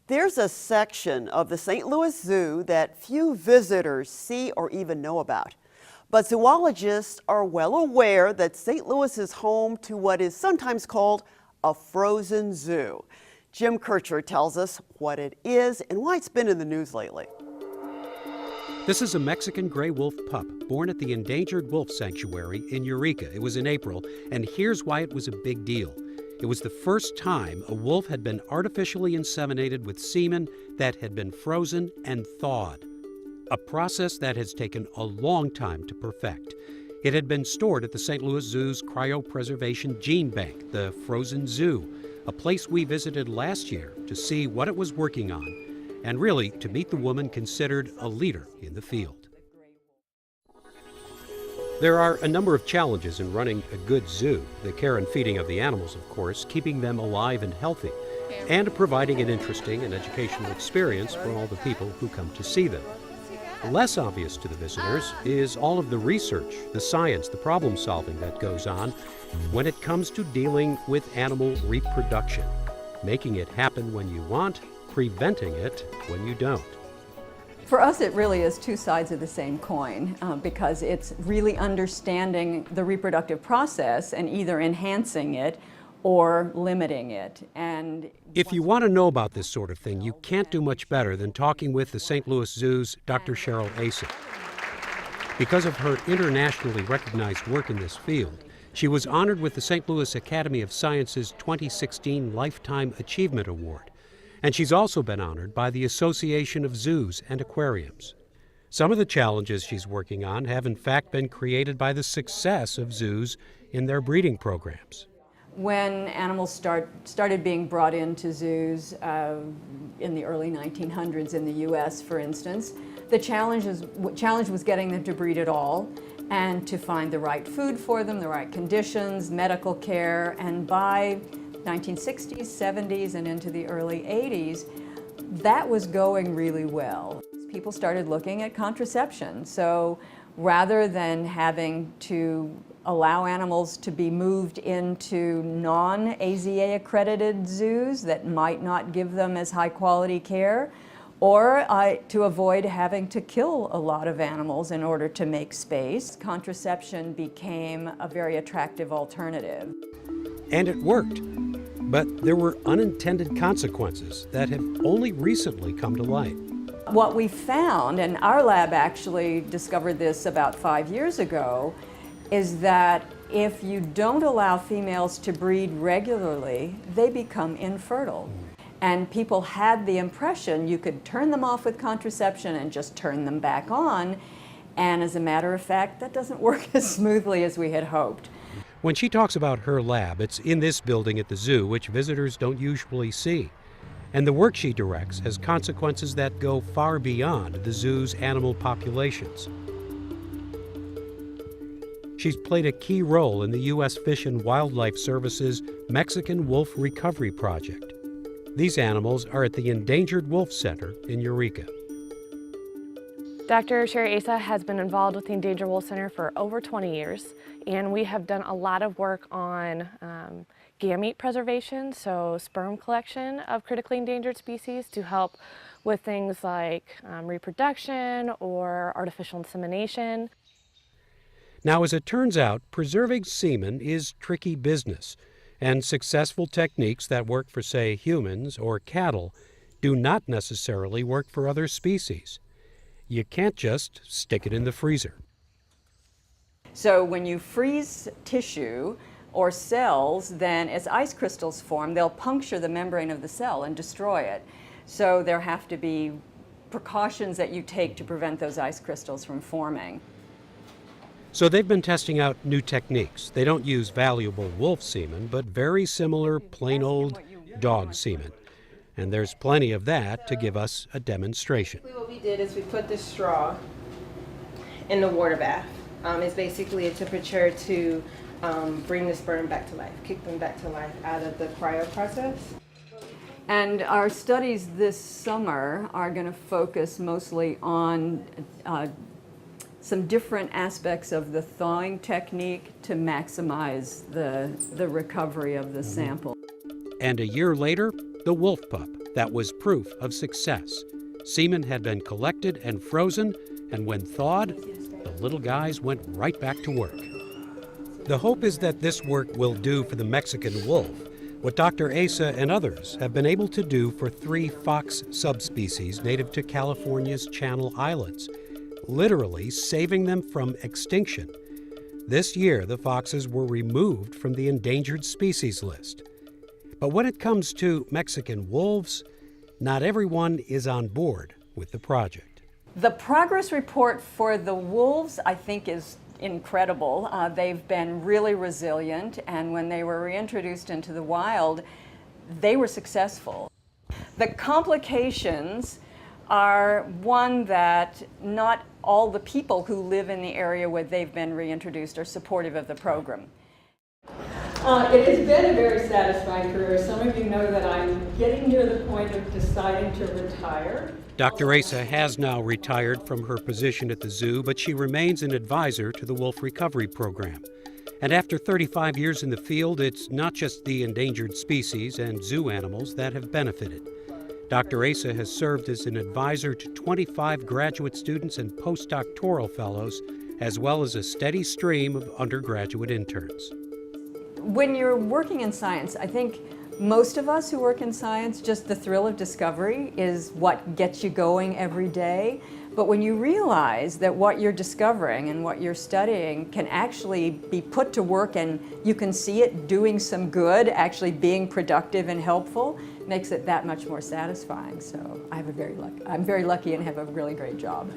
There's a section of the St. Louis Zoo that few visitors see or even know about. But zoologists are well aware that St. Louis is home to what is sometimes called a frozen zoo. Jim Kirchherr tells us what it is and why it's been in the news lately. This is a Mexican gray wolf pup born at the Endangered Wolf Sanctuary in Eureka. It was in April, and here's why it was a big deal. It was the first time a wolf had been artificially inseminated with semen that had been frozen and thawed, a process that has taken a long time to perfect. It had been stored at the St. Louis Zoo's Cryopreservation Gene Bank, the Frozen Zoo, a place we visited last year to see what it was working on, and really to meet the woman considered a leader in the field. There are a number of challenges in running a good zoo. The care and feeding of the animals, of course, keeping them alive and healthy, and providing an interesting and educational experience for all the people who come to see them. Less obvious to the visitors is all of the research, the science, the problem solving that goes on when it comes to dealing with animal reproduction, making it happen when you want, preventing it when you don't. For us, it really is two sides of the same coin because it's really understanding the reproductive process and either enhancing it or limiting it. And if you want to know about this sort of thing, you can't do much better than talking with the St. Louis Zoo's Dr. Cheryl Asa. Because of her internationally recognized work in this field, she was honored with the St. Louis Academy of Sciences 2016 Lifetime Achievement Award. And she's also been honored by the Association of Zoos and Aquariums. Some of the challenges she's working on have in fact been created by the success of zoos in their breeding programs. When animals started being brought into zoos in the early 1900s in the US, for instance, the challenge was getting them to breed at all and to find the right food for them, the right conditions, medical care, and by 1960s, 70s, and into the early 80s, that was going really well. People started looking at contraception. So rather than having to allow animals to be moved into non-AZA accredited zoos that might not give them as high quality care, or to avoid having to kill a lot of animals in order to make space, contraception became a very attractive alternative. And it worked. But there were unintended consequences that have only recently come to light. What we found, and our lab actually discovered this about 5 years ago, is that if you don't allow females to breed regularly, they become infertile. And people had the impression you could turn them off with contraception and just turn them back on. And as a matter of fact, that doesn't work as smoothly as we had hoped. When she talks about her lab, it's in this building at the zoo, which visitors don't usually see. And the work she directs has consequences that go far beyond the zoo's animal populations. She's played a key role in the U.S. Fish and Wildlife Service's Mexican Wolf Recovery Project. These animals are at the Endangered Wolf Center in Eureka. Dr. Cheryl Asa has been involved with the Endangered Wolf Center for over 20 years, and we have done a lot of work on gamete preservation, so sperm collection of critically endangered species to help with things like reproduction or artificial insemination. Now, as it turns out, preserving semen is tricky business, and successful techniques that work for, say, humans or cattle do not necessarily work for other species. You can't just stick it in the freezer. So when you freeze tissue or cells, then as ice crystals form, they'll puncture the membrane of the cell and destroy it. So there have to be precautions that you take to prevent those ice crystals from forming. So they've been testing out new techniques. They don't use valuable wolf semen, but very similar plain old dog semen. And there's plenty of that to give us a demonstration. What we did is we put the straw in the water bath. It's basically a temperature to bring the sperm back to life, kick them back to life out of the cryo process. And our studies this summer are going to focus mostly on some different aspects of the thawing technique to maximize the recovery of the sample. And a year later, the wolf pup, That was proof of success. Semen had been collected and frozen, and when thawed, the little guys went right back to work. The hope is that this work will do for the Mexican wolf what Dr. Asa and others have been able to do for 3 fox subspecies native to California's Channel Islands, literally saving them from extinction. This year, the foxes were removed from the endangered species list. But when it comes to Mexican wolves, not everyone is on board with the project. The progress report for the wolves, I think, is incredible. They've been really resilient, and when they were reintroduced into the wild, they were successful. The complications are one that not all the people who live in the area where they've been reintroduced are supportive of the program. It has been a very satisfying career. Some of you know that I'm getting near the point of deciding to retire. Dr. Asa has now retired from her position at the zoo, but she remains an advisor to the Wolf Recovery Program. And after 35 years in the field, it's not just the endangered species and zoo animals that have benefited. Dr. Asa has served as an advisor to 25 graduate students and postdoctoral fellows, as well as a steady stream of undergraduate interns. When you're working in science, I think most of us who work in science, just the thrill of discovery is what gets you going every day. But when you realize that what you're discovering and what you're studying can actually be put to work and you can see it doing some good, actually being productive and helpful, makes it that much more satisfying. So I'm very lucky and have a really great job.